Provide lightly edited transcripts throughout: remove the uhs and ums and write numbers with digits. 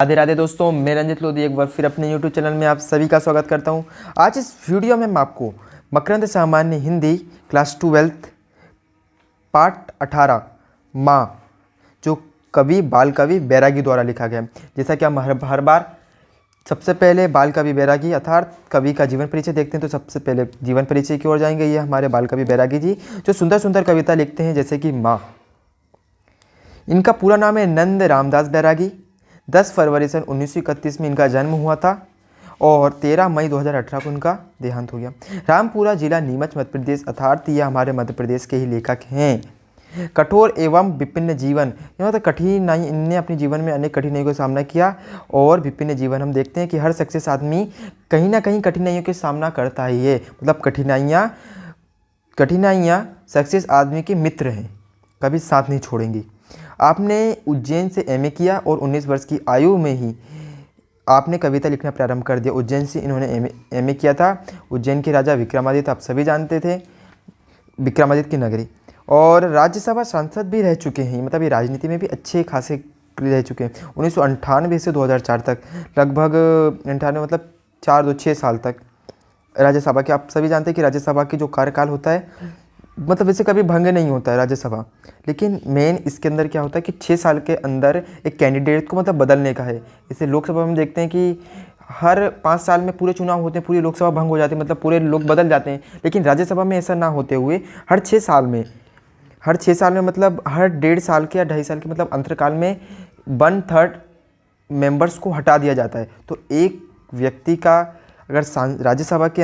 राधे राधे दोस्तों, मैं रंजित लोधी एक बार फिर अपने यूट्यूब चैनल में आप सभी का स्वागत करता हूं। आज इस वीडियो में मैं आपको मकरंद सामान्य हिंदी क्लास 12 पार्ट 18 माँ, जो कवि बाल कवि बैरागी द्वारा लिखा गया है। जैसा कि हम हर बार सबसे पहले बाल कवि बैरागी अर्थात कवि का जीवन परिचय देखते हैं, तो सबसे पहले जीवन परिचय की ओर जाएंगे। ये हमारे बाल कवि बैरागी जी जो सुंदर सुंदर कविता लिखते हैं, जैसे कि माँ। इनका पूरा नाम है नंद रामदास बैरागी। 10 फरवरी सन 1931 में इनका जन्म हुआ था और 13 मई 2018 को इनका देहांत हो गया। रामपुरा जिला नीमच मध्य प्रदेश, अर्थात ये हमारे मध्य प्रदेश के ही लेखक हैं। कठोर एवं विभिन्न जीवन, मतलब कठिनाई, इनने अपने जीवन में अनेक कठिनाइयों का सामना किया और विभिन्न जीवन हम देखते हैं कि हर सक्सेस आदमी कहीं ना कहीं कठिनाइयों के सामना करता ही है। मतलब कठिनाइयाँ सक्सेस आदमी के मित्र हैं, कभी साथ नहीं छोड़ेंगी। आपने उज्जैन से एमए किया और 19 वर्ष की आयु में ही आपने कविता लिखना प्रारंभ कर दिया। उज्जैन से इन्होंने एमए किया था। उज्जैन के राजा विक्रमादित्य आप सभी जानते थे, विक्रमादित्य की नगरी। और राज्यसभा सांसद भी रह चुके हैं, मतलब ये राजनीति में भी अच्छे खासे रह चुके हैं। 1998 से 2004 तक, लगभग 98 मतलब 6 साल तक राज्यसभा के, आप सभी जानते हैं कि राज्यसभा की जो कार्यकाल होता है, मतलब वैसे कभी भंग नहीं होता है राज्यसभा, लेकिन मेन इसके अंदर क्या होता है कि 6 साल के अंदर एक कैंडिडेट को मतलब बदलने का है। इसे लोकसभा में देखते हैं कि हर 5 साल में पूरे चुनाव होते हैं, पूरी लोकसभा भंग हो जाती है, मतलब पूरे लोग बदल जाते हैं। लेकिन राज्यसभा में ऐसा ना होते हुए हर 6 साल में मतलब हर 1.5 साल के या 2.5 साल के मतलब अंतरकाल में 1/3 मेंबर्स को हटा दिया जाता है। तो एक व्यक्ति का अगर राज्यसभा के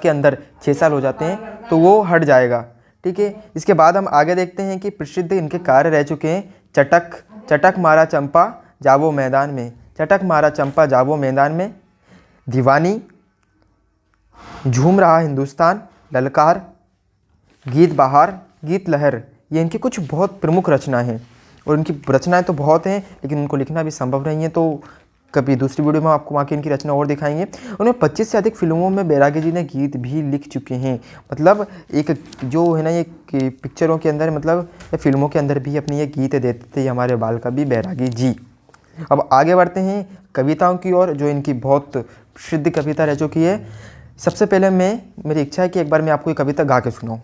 अंदर 6 साल हो जाते हैं तो वो हट जाएगा। ठीक है, इसके बाद हम आगे देखते हैं कि प्रसिद्ध इनके कार्य रह चुके हैं। चटक मारा चंपा जावो मैदान में, चटक मारा चंपा जावो मैदान में, दीवानी, झूम रहा हिंदुस्तान, ललकार, गीत बहार, गीत लहर, ये इनकी कुछ बहुत प्रमुख रचनाएं हैं। और इनकी रचनाएं तो बहुत हैं, लेकिन उनको लिखना भी संभव नहीं है, तो कभी दूसरी वीडियो में आपको वहाँ की इनकी रचना और दिखाएंगे। उन्हें 25 से अधिक फिल्मों में बैरागी जी ने गीत भी लिख चुके हैं। मतलब एक जो है ना, ये पिक्चरों के अंदर मतलब फिल्मों के अंदर भी अपनी ये गीत देते थे हमारे बाल कवि बैरागी जी। अब आगे बढ़ते हैं कविताओं की ओर, जो इनकी बहुत प्रसिद्ध कविता रह चुकी है। सबसे पहले मेरी इच्छा है कि एक बार मैं आपको ये कविता गा के सुनाऊँ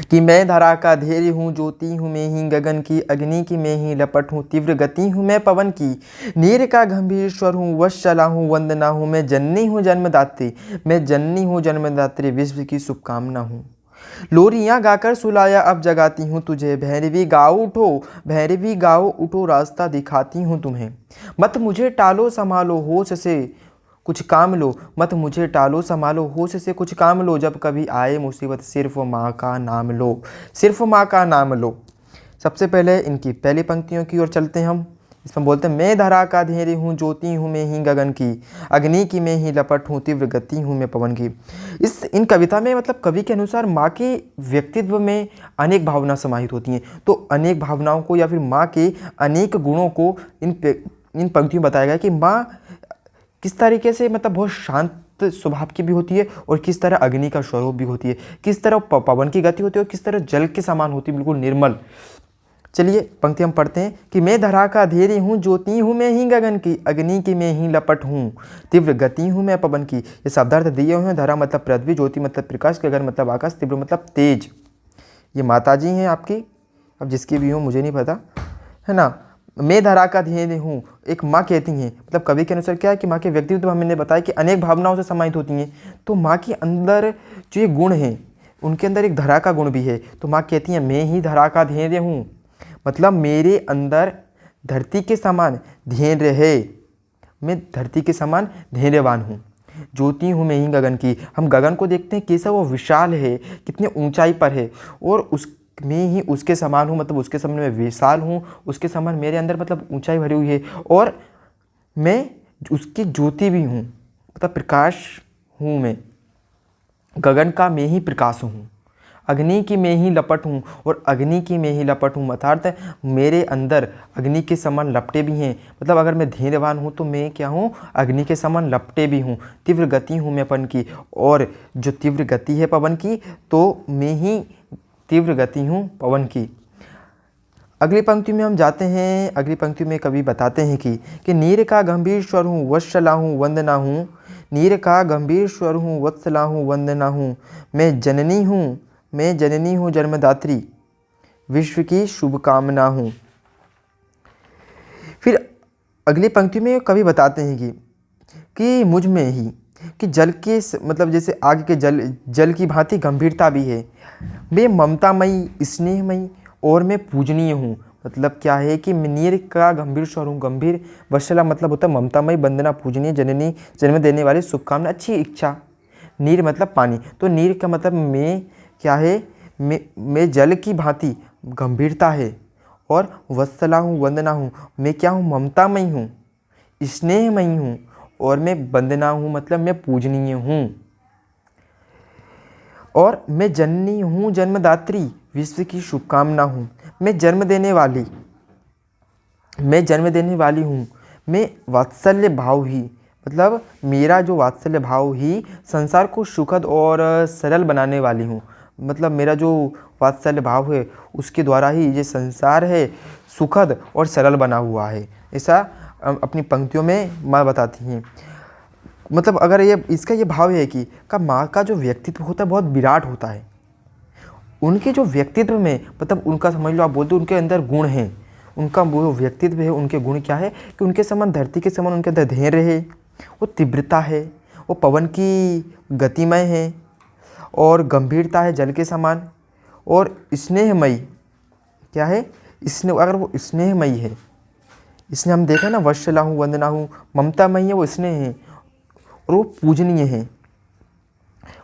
कि मैं धरा का धैर्य हूँ, ज्योति हूँ मैं ही गगन की, अग्नि की मैं ही लपट हूँ, तीव्र गति हूँ मैं पवन की, नीर का गंभीर स्वर हूँ, वत्सला हूँ, वंदना हूँ, मैं जननी हूँ जन्मदात्री, मैं जननी हूँ जन्मदात्री, विश्व की शुभकामना हूँ। लोरियाँ गाकर सुलाया अब जगाती हूँ तुझे, भैरवी गाओ उठो, रास्ता दिखाती हूँ तुम्हें। मत मुझे टालो संभालो होश से कुछ काम लो, मत मुझे टालो संभालो होश से कुछ काम लो, जब कभी आए मुसीबत सिर्फ माँ का नाम लो, सिर्फ माँ का नाम लो। सबसे पहले इनकी पहली पंक्तियों की ओर चलते हैं हम। इसमें बोलते हैं, मैं धरा का धैर्य हूँ, ज्योति हूँ मैं ही गगन की, अग्नि की मैं ही लपट हूँ, तीव्र गति हूँ मैं पवन की। इन कविता में मतलब कवि के अनुसार माँ के व्यक्तित्व में अनेक भावना समाहित होती हैं। तो अनेक भावनाओं को या फिर माँ के अनेक गुणों को इन पंक्तियों में बताया गया कि माँ किस तरीके से मतलब बहुत शांत स्वभाव की भी होती है और किस तरह अग्नि का स्वरूप भी होती है, किस तरह पवन की गति होती है और किस तरह जल के समान होती है, बिल्कुल निर्मल। चलिए पंक्ति हम पढ़ते हैं कि मैं धरा का धैर्य हूँ, ज्योति हूँ मैं ही गगन की, अग्नि की मैं ही लपट हूँ, तीव्र गति हूँ मैं पवन की। ये शब्दार्थ दिए हुए हैं। धरा मतलब पृथ्वी, ज्योति मतलब प्रकाश, गगन मतलब आकाश, तीव्र मतलब तेज। ये माता जी हैं आपकी, अब जिसकी भी हो मुझे नहीं पता, है ना। मैं धरा का धैर्य हूँ, एक माँ कहती हैं। मतलब कवि के अनुसार क्या है कि माँ के व्यक्तित्व हमने बताया कि अनेक भावनाओं से समाहित होती हैं। तो माँ के अंदर जो ये गुण हैं, उनके अंदर एक धरा का गुण भी है। तो माँ कहती हैं, मैं ही धरा का धैर्य हूँ, मतलब मेरे अंदर धरती के समान धैर्य है, मैं धरती के समान धैर्यवान हूँ। ज्योति हूँ मैं ही गगन की, हम गगन को देखते हैं कैसा वो विशाल है, कितने ऊंचाई पर है, और मैं ही उसके समान हूँ, मतलब उसके समान मैं विशाल हूँ, उसके समान मेरे अंदर मतलब ऊंचाई भरी हुई है, और मैं उसकी ज्योति भी हूँ, मतलब प्रकाश हूँ मैं, गगन का मैं ही प्रकाश हूँ, अग्नि की मैं ही लपट हूँ और अग्नि की मैं ही लपट हूँ। अर्थात मेरे अंदर अग्नि के समान लपटे भी हैं, मतलब अगर मैं धैर्यवान हूँ तो मैं क्या हूँ, अग्नि के समान लपटे भी हूँ। तीव्र गति हूँ मैं पवन की, और जो तीव्र गति है पवन की, तो मैं ही तीव्र गति हूँ पवन की। अगली पंक्ति में हम जाते हैं। अगली पंक्ति में कवि बताते हैं कि नीर का गंभीर स्वर हूँ, वत्सला हूँ, वंदना हूँ। नीर का गंभीर स्वर हूँ, वत्सला हूँ, वंदना हूँ। मैं जननी हूँ जन्मदात्री, विश्व की शुभकामना हूँ। फिर अगली पंक्ति में कवि बताते हैं कि मुझ में ही कि जल के मतलब जैसे आग के जल की भांति गंभीरता भी है। मैं ममतामयी, स्नेहमयी और मैं पूजनीय हूँ। मतलब क्या है कि नीर का गंभीर स्वर हूँ, गंभीर, वत्सला मतलब होता है ममतामयी, वंदना पूजनीय, जननी जन्म देने वाली, शुभकामना अच्छी इच्छा। नीर मतलब पानी, तो नीर का मतलब मैं क्या है, मैं जल की भांति गंभीरता है, और वत्सला हूँ, वंदना हूँ, मैं क्या हूँ, ममतामयी हूँ, स्नेहमयी हूँ, और मैं वंदना हूँ मतलब मैं पूजनीय हूँ, और मैं जननी हूँ जन्मदात्री, विश्व की शुभकामना हूँ। मैं जन्म देने वाली हूँ। मैं वात्सल्य भाव ही, मतलब मेरा जो वात्सल्य भाव ही संसार को सुखद और सरल बनाने वाली हूँ। मतलब मेरा जो वात्सल्य भाव है उसके द्वारा ही ये संसार है सुखद और सरल बना हुआ है। ऐसा अपनी पंक्तियों में माँ बताती हैं। मतलब अगर इसका ये भाव है कि माँ का जो व्यक्तित्व होता है बहुत विराट होता है। उनके जो व्यक्तित्व में मतलब उनका समझ लो आप बोलते हो उनके अंदर गुण हैं। उनका वो व्यक्तित्व है, उनके गुण क्या है कि उनके समान धरती के समान उनके अंदर धैर्य है, वो तीव्रता है, वो पवन की गतिमय है, और गंभीरता है जल के समान, और स्नेहमयी क्या है, अगर वो स्नेहमयी है, इसने हम देखा ना, वत्सला हूँ, वंदना हूँ, ममतामयी है, वो स्नेह है, और वो पूजनीय है।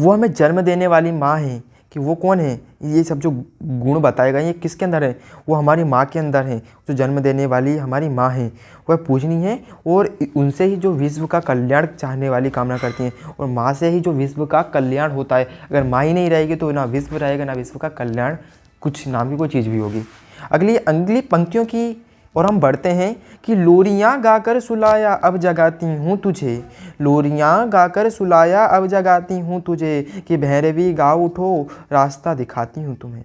वो हमें जन्म देने वाली माँ है कि वो कौन है, ये सब जो गुण बताए गए ये किसके अंदर है, वो हमारी माँ के अंदर है। जो जन्म देने वाली हमारी माँ है वह पूजनीय है, और उनसे ही जो विश्व का कल्याण चाहने वाली कामना करती हैं, और माँ से ही जो विश्व का कल्याण होता है। अगर माँ ही नहीं रहेगी तो ना विश्व रहेगा, ना विश्व का कल्याण कुछ नाम की कोई चीज़ भी होगी। अगली पंक्तियों की और हम बढ़ते हैं कि लोरियाँ गाकर सुलाया अब जगाती हूँ तुझे, लोरियाँ गाकर सुलाया अब जगाती हूँ तुझे, कि भैरवी गा उठो रास्ता दिखाती हूँ तुम्हें।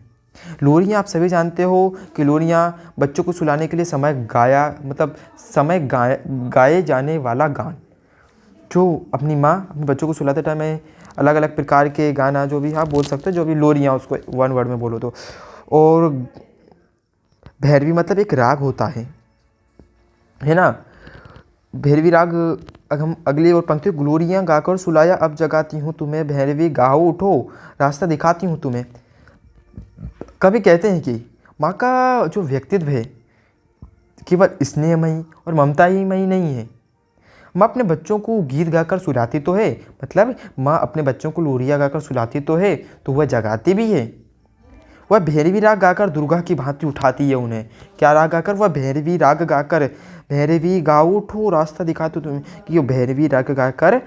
लोरियाँ आप सभी जानते हो कि लोरियाँ बच्चों को सुलाने के लिए समय गाए जाने वाला गान, जो अपनी माँ अपने बच्चों को सुलाते टाइम में अलग अलग प्रकार के गाना जो भी आप बोल सकते हो, जो भी लोरियाँ उसको वन वर्ड में बोलो तो। और भैरवी मतलब एक राग होता है ना, भैरवी राग। हम अगली और पंक्ति, ग्लोरियाँ गाकर सुलाया अब जगाती हूँ तुम्हें, भैरवी गाओ उठो रास्ता दिखाती हूँ तुम्हें। कवि कहते हैं कि माँ का जो व्यक्तित्व है केवल स्नेहमयी और ममता ही मई नहीं है। माँ अपने बच्चों को गीत गाकर सुलाती तो है, मतलब माँ अपने बच्चों को लोरियाँ गाकर सुलाती तो है, तो वह जगाती भी है। वह भैरवी राग गाकर दुर्गा की भांति उठाती है उन्हें। क्या राग गाकर, वह भैरवी राग गाकर, भैरवी गाओ उठो रास्ता दिखाती तुम्हें, कि वो भैरवी राग गाकर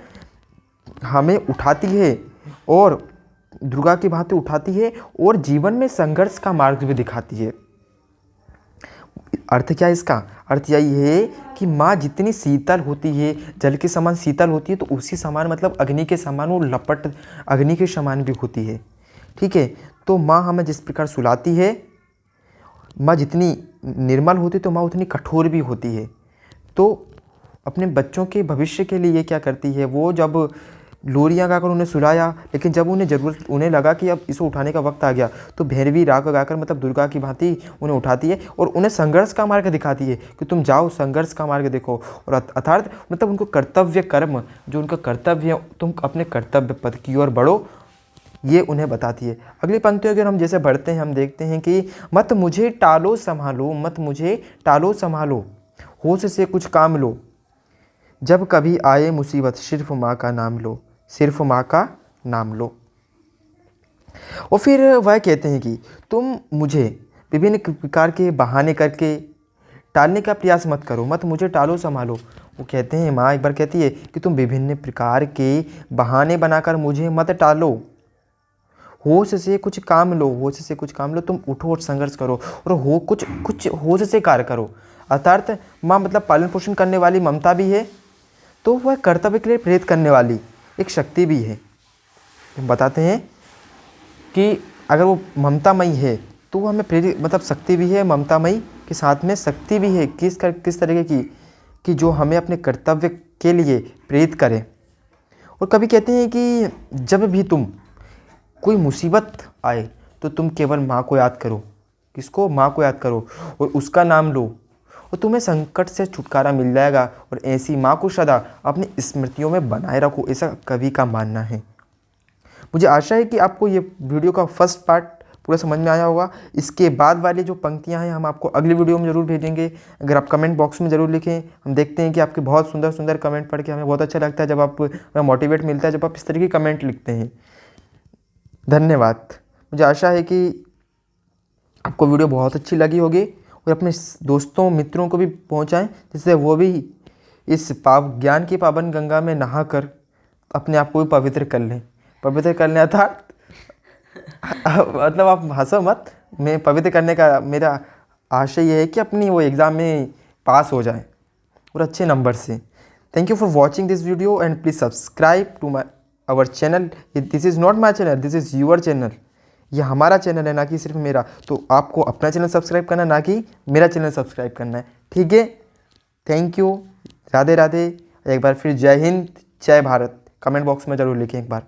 हमें उठाती है, और दुर्गा की भांति उठाती है, और जीवन में संघर्ष का मार्ग भी दिखाती है। अर्थ क्या है इसका? अर्थ यही है कि माँ जितनी शीतल होती है, जल के समान शीतल होती है, तो उसी समान मतलब अग्नि के समान वो लपट अग्नि के समान भी होती है। ठीक है, तो माँ हमें जिस प्रकार सुलाती है, माँ जितनी निर्मल होती तो माँ उतनी कठोर भी होती है। तो अपने बच्चों के भविष्य के लिए क्या करती है, वो जब लोरियाँ गाकर उन्हें सुलाया, लेकिन जब उन्हें लगा कि अब इसे उठाने का वक्त आ गया, तो भैरवी राग गाकर मतलब दुर्गा की भांति उन्हें उठाती है, और उन्हें संघर्ष का मार्ग दिखाती है कि तुम जाओ संघर्ष का मार्ग देखो। और अर्थात मतलब उनको कर्तव्य कर्म, जो उनका कर्तव्य है, तुम अपने कर्तव्य पद की ओर बढ़ो, ये उन्हें बताती है। अगली पंक्तियों की हम जैसे बढ़ते हैं, हम देखते हैं कि मत मुझे टालो संभालो, मत मुझे टालो संभालो, होश से कुछ काम लो, जब कभी आए मुसीबत सिर्फ माँ का नाम लो, सिर्फ माँ का नाम लो। और फिर वह कहते हैं कि तुम मुझे विभिन्न प्रकार के बहाने करके टालने का प्रयास मत करो, मत मुझे टालो संभालो। वो कहते हैं, माँ एक बार कहती है कि तुम विभिन्न प्रकार के बहाने बनाकर मुझे मत टालो, होश से कुछ काम लो, होश से कुछ काम लो, तुम उठो और संघर्ष करो, और कुछ होश से कार्य करो। अर्थात माँ मतलब पालन पोषण करने वाली ममता भी है, तो वह कर्तव्य के लिए प्रेरित करने वाली एक शक्ति भी है। हम बताते हैं कि अगर वो ममतामयी है तो वो हमें प्रेरित मतलब शक्ति भी है ममतामयी के साथ में शक्ति भी है किस तरीके की कि जो हमें अपने कर्तव्य के लिए प्रेरित करे। और कभी कहते हैं कि जब भी तुम कोई मुसीबत आए तो तुम केवल माँ को याद करो। किसको? माँ को याद करो और उसका नाम लो और तुम्हें संकट से छुटकारा मिल जाएगा। और ऐसी माँ को सदा अपनी स्मृतियों में बनाए रखो, ऐसा कवि का मानना है। मुझे आशा है कि आपको ये वीडियो का फर्स्ट पार्ट पूरा समझ में आया होगा। इसके बाद वाली जो पंक्तियां हैं हम आपको अगली वीडियो में ज़रूर भेजेंगे। अगर आप कमेंट बॉक्स में ज़रूर लिखें। हम देखते हैं कि आपके बहुत सुंदर सुंदर कमेंट पढ़ के हमें बहुत अच्छा लगता है जब आप हमें मोटिवेट मिलता है जब आप इस तरह की कमेंट लिखते हैं। धन्यवाद। मुझे आशा है कि आपको वीडियो बहुत अच्छी लगी होगी और अपने दोस्तों मित्रों को भी पहुंचाएं जिससे वो भी इस ज्ञान की पावन गंगा में नहाकर अपने आप को भी पवित्र कर लें। पवित्र कर लें अर्थात मतलब आप हंसो मत, मैं पवित्र करने का मेरा आशय ये है कि अपनी वो एग्ज़ाम में पास हो जाए और अच्छे नंबर से। Thank you for watching this video and please subscribe to our channel. This is not my channel, this is your channel. ये हमारा चैनल है, ना कि सिर्फ मेरा। तो आपको अपना चैनल सब्सक्राइब करना है, ना कि मेरा चैनल सब्सक्राइब करना है। ठीक है, थैंक यू, राधे राधे। एक बार फिर जय हिंद, जय भारत। कमेंट बॉक्स में ज़रूर लिखें एक बार।